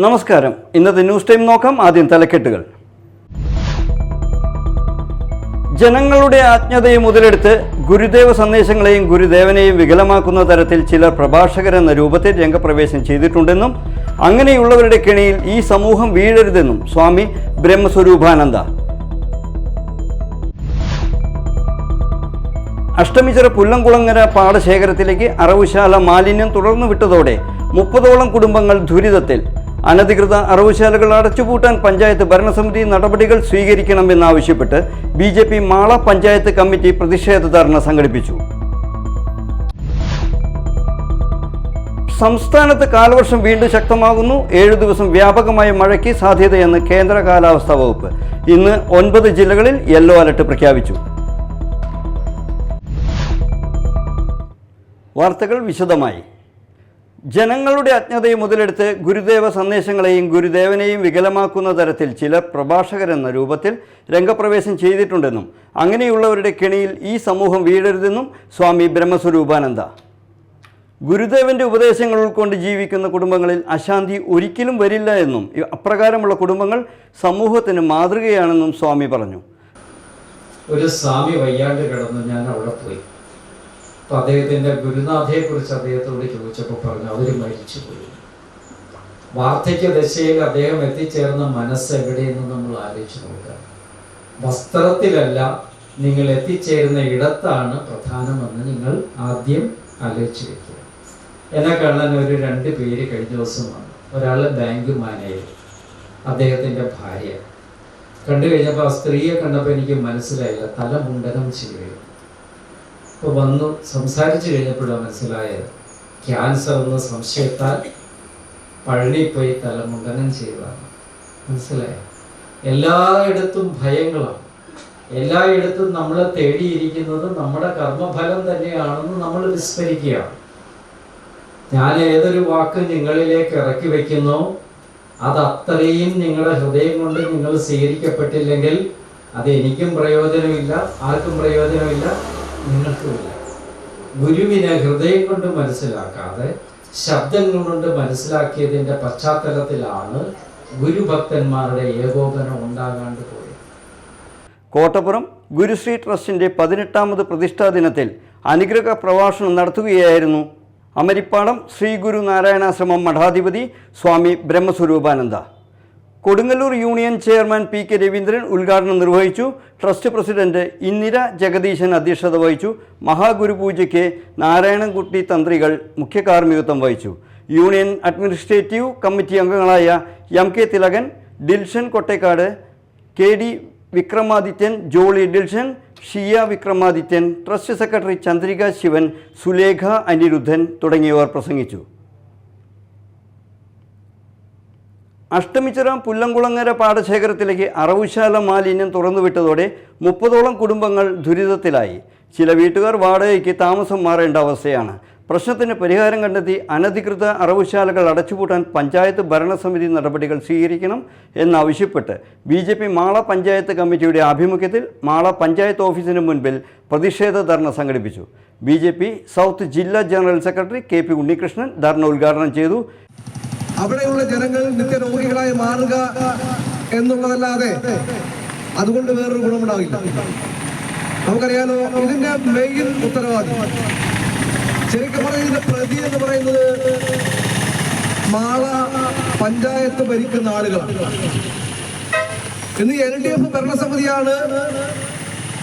നമസ്കാരം. ഇന്നത്തെ news time നോക്കാം. ആദ്യം തലക്കെട്ടുകൾ. ജനങ്ങളുടെ ആജ്ഞതയെ മുതലെടുത്ത് ഗുരുദേവ സന്ദേശങ്ങളെയും ഗുരുദേവനെയും വികലമാക്കുന്ന തരത്തിൽ ചിലർ പ്രഭാഷകരെന്ന രൂപത്തിൽ രംഗപ്രവേശം ചെയ്തിട്ടുണ്ടെന്നും അങ്ങനെയുള്ളവരുടെ കെണിയിൽ ഈ സമൂഹം വീഴരുതെന്നും സ്വാമി ബ്രഹ്മസ്വരൂപാനന്ദ. അഷ്ടമിച്ചിറ പുല്ലംകുളങ്ങര പാടശേഖരത്തിലേക്ക് അറവുശാല മാലിന്യം തുടർന്നു വിട്ടതോടെ 30ഓളം കുടുംബങ്ങൾ ദുരിതത്തിൽ. അനധികൃത അറവുശാലകൾ അടച്ചുപൂട്ടാൻ പഞ്ചായത്ത് ഭരണസമിതി നടപടികൾ സ്വീകരിക്കണമെന്നാവശ്യപ്പെട്ട് BJP മാള പഞ്ചായത്ത് കമ്മിറ്റി പ്രതിഷേധ ധർണ സംഘടിപ്പിച്ചു. സംസ്ഥാനത്ത് കാലവർഷം വീണ്ടും ശക്തമാകുന്നു. 7 ദിവസം വ്യാപകമായ മഴയ്ക്ക് സാധ്യതയെന്ന് കേന്ദ്ര കാലാവസ്ഥാ വകുപ്പ്. ഇന്ന് 9 ജില്ലകളിൽ യെല്ലോ അലർട്ട് പ്രഖ്യാപിച്ചു. വാർത്തകൾ വിശദമായി. ജനങ്ങളുടെ അജ്ഞതയെ മുതലെടുത്ത് ഗുരുദേവ സന്ദേശങ്ങളെയും ഗുരുദേവനെയും വികലമാക്കുന്ന തരത്തിൽ ചിലർ പ്രഭാഷകരെന്ന രൂപത്തിൽ രംഗപ്രവേശം ചെയ്തിട്ടുണ്ടെന്നും അങ്ങനെയുള്ളവരുടെ കെണിയിൽ ഈ സമൂഹം വീഴരുതെന്നും സ്വാമി ബ്രഹ്മസ്വരൂപാനന്ദ. ഗുരുദേവൻ്റെ ഉപദേശങ്ങൾ ഉൾക്കൊണ്ട് ജീവിക്കുന്ന കുടുംബങ്ങളിൽ അശാന്തി ഒരിക്കലും വരില്ല എന്നും അപ്രകാരമുള്ള കുടുംബങ്ങൾ സമൂഹത്തിന് മാതൃകയാണെന്നും സ്വാമി പറഞ്ഞു. ഒരു സ്വാമി വയ്യാണ്ട് കിടന്ന് ഞാൻ അവിടെ പോയി. അപ്പം അദ്ദേഹത്തിൻ്റെ ഗുരുനാഥയെക്കുറിച്ച് അദ്ദേഹത്തോട് ചോദിച്ചപ്പോൾ പറഞ്ഞു അവർ മരിച്ചുപോയി. വാർദ്ധക്യ ദശയിൽ അദ്ദേഹം എത്തിച്ചേർന്ന മനസ്സ് എവിടെയെന്ന് നമ്മൾ ആലോചിച്ച് നോക്കുക. വസ്ത്രത്തിലല്ല, നിങ്ങൾ എത്തിച്ചേരുന്ന ഇടത്താണ് പ്രധാനമെന്ന് നിങ്ങൾ ആദ്യം ആലോചിച്ച് വയ്ക്കുക. എന്നെ കാണാൻ ഒരു 2 പേര് കഴിഞ്ഞ ദിവസം വന്നു. ഒരാൾ ബാങ്ക് മാനേജർ, അദ്ദേഹത്തിൻ്റെ ഭാര്യ. കണ്ടു കഴിഞ്ഞപ്പോൾ ആ സ്ത്രീയെ കണ്ടപ്പോൾ എനിക്ക് മനസ്സിലായില്ല, തലമുണ്ടനം ചെയ്യുകയും. ഇപ്പോൾ വന്നു സംസാരിച്ചു കഴിഞ്ഞപ്പോഴാണ് മനസ്സിലായത് ക്യാൻസർ എന്ന സംശയത്താൽ പഴനി പോയി തലമുണ്ടനം ചെയ്തതാണ്. മനസ്സിലായോ? എല്ലായിടത്തും ഭയങ്ങളാണ്. എല്ലായിടത്തും നമ്മളെ തേടിയിരിക്കുന്നത് നമ്മുടെ കർമ്മഫലം തന്നെയാണെന്ന് നമ്മൾ വിസ്മരിക്കുകയാണ്. ഞാൻ ഏതൊരു വാക്ക് നിങ്ങളിലേക്ക് ഇറക്കി വയ്ക്കുന്നോ അത് അത്രയും നിങ്ങളുടെ ഹൃദയം കൊണ്ട് നിങ്ങൾ സ്വീകരിക്കപ്പെട്ടില്ലെങ്കിൽ അത് എനിക്കും പ്രയോജനമില്ല, ആർക്കും പ്രയോജനമില്ല, നിങ്ങൾക്കുമില്ല. ഗുരുവിനെ ഹൃദയം കൊണ്ട് മനസ്സിലാക്കാതെ ശബ്ദങ്ങൾ കൊണ്ട് മനസ്സിലാക്കിയതിൻ്റെ പശ്ചാത്തലത്തിലാണ് ഗുരുഭക്തന്മാരുടെ ഏകോപനം ഉണ്ടാകാണ്ട് പോയത്. കോട്ടപ്പുറം ഗുരുശ്രീ ട്രസ്റ്റിൻ്റെ 18ാമത് പ്രതിഷ്ഠാ ദിനത്തിൽ അനുഗ്രഹ പ്രഭാഷണം നടത്തുകയായിരുന്നു അമരിപ്പാടം ശ്രീ ഗുരു നാരായണാശ്രമം മഠാധിപതി Swami Brahmaswaroopananda. Kodungallur union chairman PK Raveendran ഉദ്ഘാടനം നിർവഹിച്ചു. ട്രസ്റ്റ് പ്രസിഡന്റ് ഇന്ദിര ജഗദീശൻ അധ്യക്ഷത വഹിച്ചു. മഹാഗുരുപൂജയ്ക്ക് നാരായണൻകുട്ടി തന്ത്രികൾ മുഖ്യ കാർമ്മികത്വം വഹിച്ചു. യൂണിയൻ അഡ്മിനിസ്ട്രേറ്റീവ് കമ്മിറ്റി അംഗങ്ങളായ MK തിലകൻ, ഡിൽഷൻ കൊട്ടേക്കാട്, KD വിക്രമാദിത്യൻ, ജോളി ഡിൽഷൻ, ഷിയ വിക്രമാദിത്യൻ, ട്രസ്റ്റ് സെക്രട്ടറി ചന്ദ്രിക ശിവൻ, സുലേഖ അനിരുദ്ധൻ തുടങ്ങിയവർ പ്രസംഗിച്ചു. അഷ്ടമിച്ചിറ പുല്ലംകുളങ്ങര പാടശേഖരത്തിലേക്ക് അറവുശാല മാലിന്യം തുറന്നുവിട്ടതോടെ 30ഓളം കുടുംബങ്ങൾ ദുരിതത്തിലായി. ചില വീട്ടുകാർ വാടകയ്ക്ക് താമസം മാറേണ്ട അവസ്ഥയാണ്. പ്രശ്നത്തിന് പരിഹാരം കണ്ടെത്തി അനധികൃത അറവുശാലകൾ അടച്ചുപൂട്ടാൻ പഞ്ചായത്ത് ഭരണസമിതി നടപടികൾ സ്വീകരിക്കണം എന്നാവശ്യപ്പെട്ട് BJP മാള പഞ്ചായത്ത് കമ്മിറ്റിയുടെ ആഭിമുഖ്യത്തിൽ മാള പഞ്ചായത്ത് ഓഫീസിന് മുൻപിൽ പ്രതിഷേധ ധർണ സംഘടിപ്പിച്ചു. BJP സൗത്ത് ജില്ലാ ജനറൽ സെക്രട്ടറി KP ഉണ്ണികൃഷ്ണൻ ധർണ ഉദ്ഘാടനം ചെയ്തു. അവിടെയുള്ള ജനങ്ങൾ നിത്യരോഗികളായി മാറുക എന്നുള്ളതല്ലാതെ അതുകൊണ്ട് വേറൊരു ഗുണമുണ്ടാവില്ല. നമുക്കറിയാലോ, ഇതിന്റെ മെയിൻ ഉത്തരവാദി ശരിക്കും പറഞ്ഞ ഇതിന്റെ പ്രതി എന്ന് പറയുന്നത് മാള പഞ്ചായത്ത് ഭരിക്കുന്ന ആളുകളാണ്. ഇന്ന് LDF ഭരണസമിതിയാണ്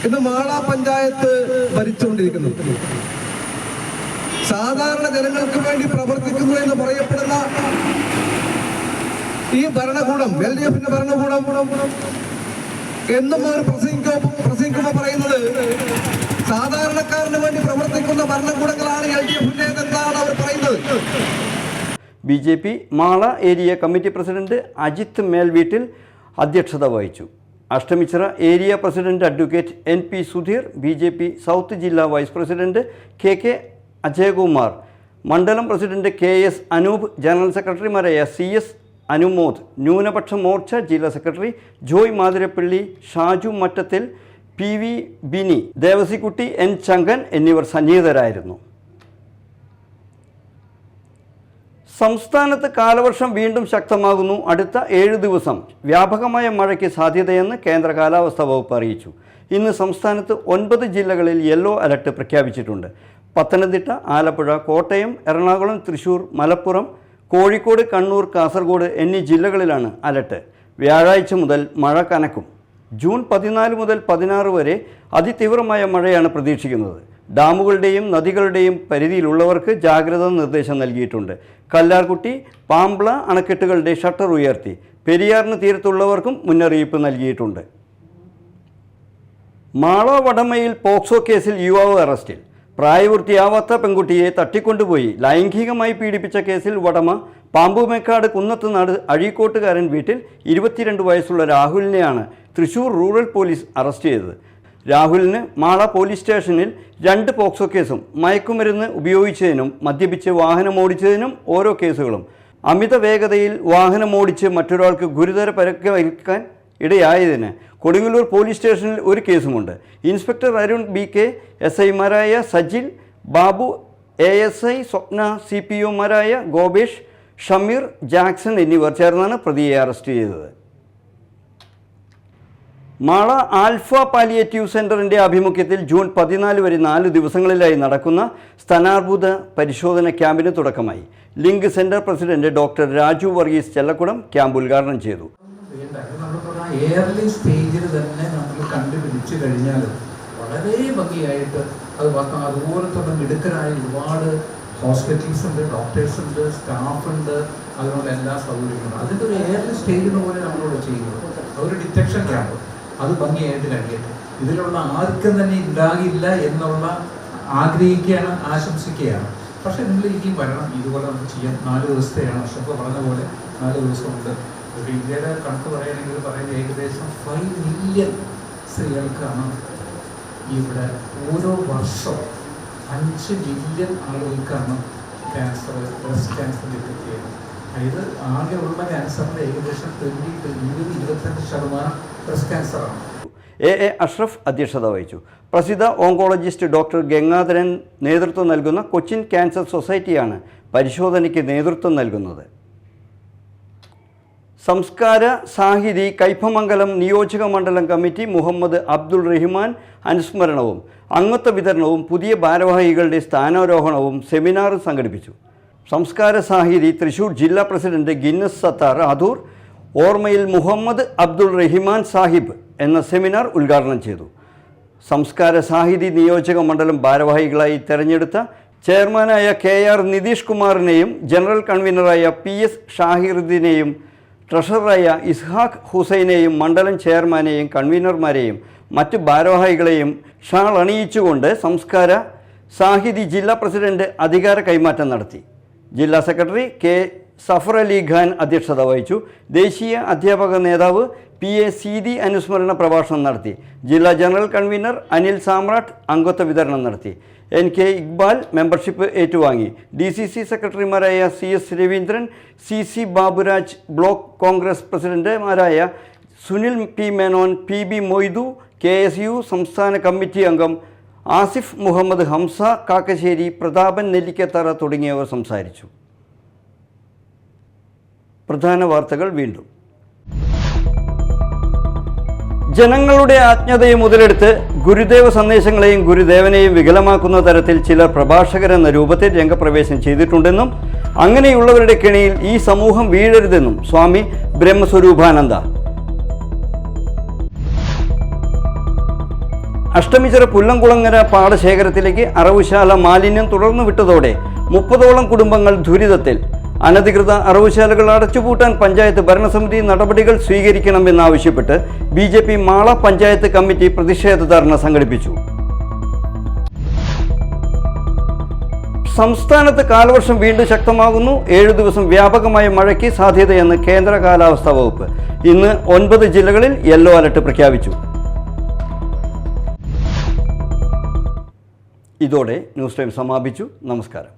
ഇന്ന് മാള പഞ്ചായത്ത് ഭരിച്ചുകൊണ്ടിരിക്കുന്നത്. സാധാരണ ജനങ്ങൾക്ക് വേണ്ടി പ്രവർത്തിക്കുന്നു എന്ന് പറയപ്പെടുന്ന ഈ ഭരണകൂടം, LDFന്റെ ഭരണകൂടം എന്നും അവർ പ്രസംഗിക്കുമ്പോൾ പറയുന്നത് സാധാരണക്കാരന് വേണ്ടി പ്രവർത്തിക്കുന്ന ഭരണകൂടങ്ങളാണ് LDFന്റെ എന്നാണ് അവർ പറയുന്നത്. BJP Mala area committee president Ajith Melveettil അധ്യക്ഷത വഹിച്ചു. Ashtamichira area president advocate NP Sudheer, BJP south ജില്ലാ വൈസ് പ്രസിഡന്റ് KK അജയകുമാർ, മണ്ഡലം പ്രസിഡന്റ് KS അനൂപ്, ജനറൽ സെക്രട്ടറിമാരായ CS അനുമോദ്, ന്യൂനപക്ഷ മോർച്ച ജില്ലാ secretary Joy Mathirappally, Shaju Mattathil, PV Bini, Devasikutty, N ചങ്കൻ എന്നിവർ സന്നിഹിതരായിരുന്നു. സംസ്ഥാനത്ത് കാലവർഷം വീണ്ടും ശക്തമാകുന്നു. അടുത്ത 7 ദിവസം വ്യാപകമായ മഴയ്ക്ക് സാധ്യതയെന്ന് കേന്ദ്ര കാലാവസ്ഥാ വകുപ്പ് അറിയിച്ചു. ഇന്ന് സംസ്ഥാനത്ത് 9 ജില്ലകളിൽ യെല്ലോ അലർട്ട് പ്രഖ്യാപിച്ചിട്ടുണ്ട്. പത്തനംതിട്ട, ആലപ്പുഴ, കോട്ടയം, എറണാകുളം, തൃശൂർ, മലപ്പുറം, കോഴിക്കോട്, കണ്ണൂർ, കാസർഗോഡ് എന്നീ ജില്ലകളിലാണ് അലർട്ട്. വ്യാഴാഴ്ച മുതൽ മഴ കനക്കും. ജൂൺ 14 മുതൽ 16 വരെ അതിതീവ്രമായ മഴയാണ് പ്രതീക്ഷിക്കുന്നത്. ഡാമുകളുടെയും നദികളുടെയും പരിധിയിലുള്ളവർക്ക് ജാഗ്രതാ നിർദ്ദേശം നൽകിയിട്ടുണ്ട്. കല്ലാർകുട്ടി, പാമ്പ്ള അണക്കെട്ടുകളുടെ ഷട്ടർ ഉയർത്തി. പെരിയാറിന് തീരത്തുള്ളവർക്കും മുന്നറിയിപ്പ് നൽകിയിട്ടുണ്ട്. മാള വടമയിൽ പോക്സോ കേസിൽ യുവാവ് അറസ്റ്റിൽ. പ്രായപൂർത്തിയാവാത്ത പെൺകുട്ടിയെ തട്ടിക്കൊണ്ടുപോയി ലൈംഗികമായി പീഡിപ്പിച്ച കേസിൽ വടമ പാമ്പുമേക്കാട് കുന്നത്തുനാട് അഴീക്കോട്ടുകാരൻ വീട്ടിൽ 22 വയസ്സുള്ള രാഹുലിനെയാണ് തൃശൂർ റൂറൽ പോലീസ് അറസ്റ്റ് ചെയ്തത്. രാഹുലിന് മാള പോലീസ് സ്റ്റേഷനിൽ 2 പോക്സോ കേസും മയക്കുമരുന്ന് ഉപയോഗിച്ചതിനും മദ്യപിച്ച് വാഹനമോടിച്ചതിനും ഓരോ കേസുകളും, അമിത വേഗതയിൽ വാഹനമോടിച്ച് മറ്റൊരാൾക്ക് ഗുരുതര പരിക്കേൽക്കാൻ ഇടയായതിന് കൊടുങ്ങല്ലൂർ പോലീസ് സ്റ്റേഷനിൽ 1 കേസുമുണ്ട്. ഇൻസ്പെക്ടർ അരുൺ BK, SI-മാരായ സജിൽ, ബാബു, ASI സ്വപ്ന, CPO-മാരായ ഗോപേഷ്, ഷമീർ, ജാക്സൺ എന്നിവർ ചേർന്നാണ് പ്രതിയെ അറസ്റ്റ് ചെയ്തത്. മാള ആൽഫ പാലിയേറ്റീവ് സെൻ്ററിൻ്റെ ആഭിമുഖ്യത്തിൽ ജൂൺ 14 വരെ 4 ദിവസങ്ങളിലായി നടക്കുന്ന സ്ഥാനാർബുദ പരിശോധന ക്യാമ്പിന് തുടക്കമായി. Link center president doctor Raju Varghese Chellakkudam camp ഉദ്ഘാടനം ചെയ്തു. ഏർലി സ്റ്റേജിൽ തന്നെ നമ്മൾ കണ്ടുപിടിച്ചു കഴിഞ്ഞാൽ വളരെ ഭംഗിയായിട്ട് അത് അതുപോലെ തന്നെ മിടുക്കരായ ഒരുപാട് ഹോസ്പിറ്റൽസ് ഉണ്ട്, ഡോക്ടേഴ്സ് ഉണ്ട്, സ്റ്റാഫ് ഉണ്ട്, അതിനുള്ള എല്ലാ സൗകര്യങ്ങളും. അതിൻ്റെ ഒരു ഏർലി സ്റ്റേജിന് പോലെ നമ്മളോട് ചെയ്യുന്നത് ഒരു ഡിറ്റക്ഷൻ ക്യാമ്പ് അത് ഭംഗിയായിട്ട് കഴിയട്ടെ. ഇതിലുള്ള ആർക്കും തന്നെ ഉണ്ടാകില്ല എന്നുള്ള ആഗ്രഹിക്കുകയാണ്, ആശംസിക്കുകയാണ്. പക്ഷേ നിങ്ങൾ ഇനിയും വരണം, ഇതുപോലെ നമുക്ക് ചെയ്യാം. 4 ദിവസത്തെയാണ്. അശോക പറഞ്ഞ പോലെ 4 ദിവസമുണ്ട്. ഒരു ഇന്ത്യയുടെ കണക്ക് പറയുകയാണെങ്കിൽ പറയുന്നത് ഏകദേശം 5 മില്യൺ സ്ത്രീകൾക്കാണ് ഇവിടെ ഓരോ വർഷവും 5 മില്യൺ ആളുകൾക്കാണ് ക്യാൻസർ, ബ്രസ്റ്റ് ക്യാൻസർ ഡിറ്റക്ട് ചെയ്യുന്നത്. അതായത് ആകെയുള്ള ക്യാൻസറിൻ്റെ ഏകദേശം 20-25% ബ്രസ്റ്റ് ക്യാൻസറാണ്. A അഷ്റഫ് അധ്യക്ഷത വഹിച്ചു. പ്രസിദ്ധ ഓങ്കോളജിസ്റ്റ് ഡോക്ടർ ഗംഗാധരൻ നേതൃത്വം നൽകുന്ന കൊച്ചിൻ ക്യാൻസർ സൊസൈറ്റിയാണ് പരിശോധനയ്ക്ക് നേതൃത്വം നൽകുന്നത്. സംസ്കാര സാഹിതി കയ്പമംഗലം നിയോജക മണ്ഡലം കമ്മിറ്റി മുഹമ്മദ് അബ്ദുൾ റഹ്മാൻ അനുസ്മരണവും അംഗത്വ വിതരണവും പുതിയ ഭാരവാഹികളുടെ സ്ഥാനാരോഹണവും സെമിനാറും സംഘടിപ്പിച്ചു. സംസ്കാര സാഹിതി തൃശൂർ ജില്ലാ പ്രസിഡന്റ് ഗിന്നസ് സത്താർ ആദൂർ ഓർമ്മയിൽ മുഹമ്മദ് അബ്ദുൾ റഹ്മാൻ സാഹിബ് എന്ന സെമിനാർ ഉദ്ഘാടനം ചെയ്തു. സംസ്കാര സാഹിതി നിയോജക മണ്ഡലം ഭാരവാഹികളായി തെരഞ്ഞെടുത്ത ചെയർമാനായ KR നിതീഷ് കുമാറിനെയും ജനറൽ കൺവീനറായ PS ഷാഹിറുദ്ദീനെയും ട്രഷററായ ഇസ്ഹാഖ് ഹുസൈനെയും മണ്ഡലം ചെയർമാനെയും കൺവീനർമാരെയും മറ്റ് ഭാരവാഹികളെയും ഷാൾ അണിയിച്ചുകൊണ്ട് സംസ്കാര സാഹിതി ജില്ലാ പ്രസിഡന്റ് അധികാര കൈമാറ്റം നടത്തി. ജില്ലാ സെക്രട്ടറി K സഫർ അലി ഖാൻ അധ്യക്ഷത വഹിച്ചു. ദേശീയ അധ്യാപക നേതാവ് PA സീതി അനുസ്മരണ പ്രഭാഷണം നടത്തി. ജില്ലാ ജനറൽ കൺവീനർ അനിൽ സാമ്രാട്ട് അംഗത്വ വിതരണം നടത്തി. NK ഇക്ബാൽ മെമ്പർഷിപ്പ് ഏറ്റുവാങ്ങി. DCC സെക്രട്ടറിമാരായ CS Raveendran, CC Baburaj, block Congress പ്രസിഡന്റുമാരായ Sunil P Menon, PB Moidu, KSU സംസ്ഥാന കമ്മിറ്റി അംഗം ആസിഫ് മുഹമ്മദ്, ഹംസ കാക്കശ്ശേരി, പ്രതാപൻ നെല്ലിക്കത്തറ തുടങ്ങിയവർ സംസാരിച്ചു. പ്രധാന വാർത്തകൾ വീണ്ടും. ജനങ്ങളുടെ ആജ്ഞതയെ മുതലെടുത്ത് ഗുരുദേവ സന്ദേശങ്ങളെയും ഗുരുദേവനെയും വികലമാക്കുന്ന തരത്തിൽ ചിലർ പ്രഭാഷകരെന്ന രൂപത്തിൽ രംഗപ്രവേശം ചെയ്തിട്ടുണ്ടെന്നും അങ്ങനെയുള്ളവരുടെ കെണിയിൽ ഈ സമൂഹം വീഴരുതെന്നും സ്വാമി ബ്രഹ്മസ്വരൂപാനന്ദ. അഷ്ടമിച്ചിറ പുല്ലംകുളങ്ങര പാടശേഖരത്തിലേക്ക് അറവുശാല മാലിന്യം തുടർന്നു വിട്ടതോടെ 30ഓളം കുടുംബങ്ങൾ ദുരിതത്തിൽ. അനധികൃത അറവുശാലകൾ അടച്ചുപൂട്ടാൻ പഞ്ചായത്ത് ഭരണസമിതി നടപടികൾ സ്വീകരിക്കണമെന്നാവശ്യപ്പെട്ട് BJP മാള പഞ്ചായത്ത് കമ്മിറ്റി പ്രതിഷേധ ധർണ സംഘടിപ്പിച്ചു. സംസ്ഥാനത്ത് കാലവർഷം വീണ്ടും ശക്തമാകുന്നു. 7 ദിവസം വ്യാപകമായ മഴയ്ക്ക് സാധ്യതയെന്ന് കേന്ദ്ര കാലാവസ്ഥാ വകുപ്പ്. ഇന്ന് 9 ജില്ലകളിൽ യെല്ലോ അലർട്ട് പ്രഖ്യാപിച്ചു. ഇതോടെ ന്യൂസ് ടൈം സമാപിച്ചു. നമസ്കാരം.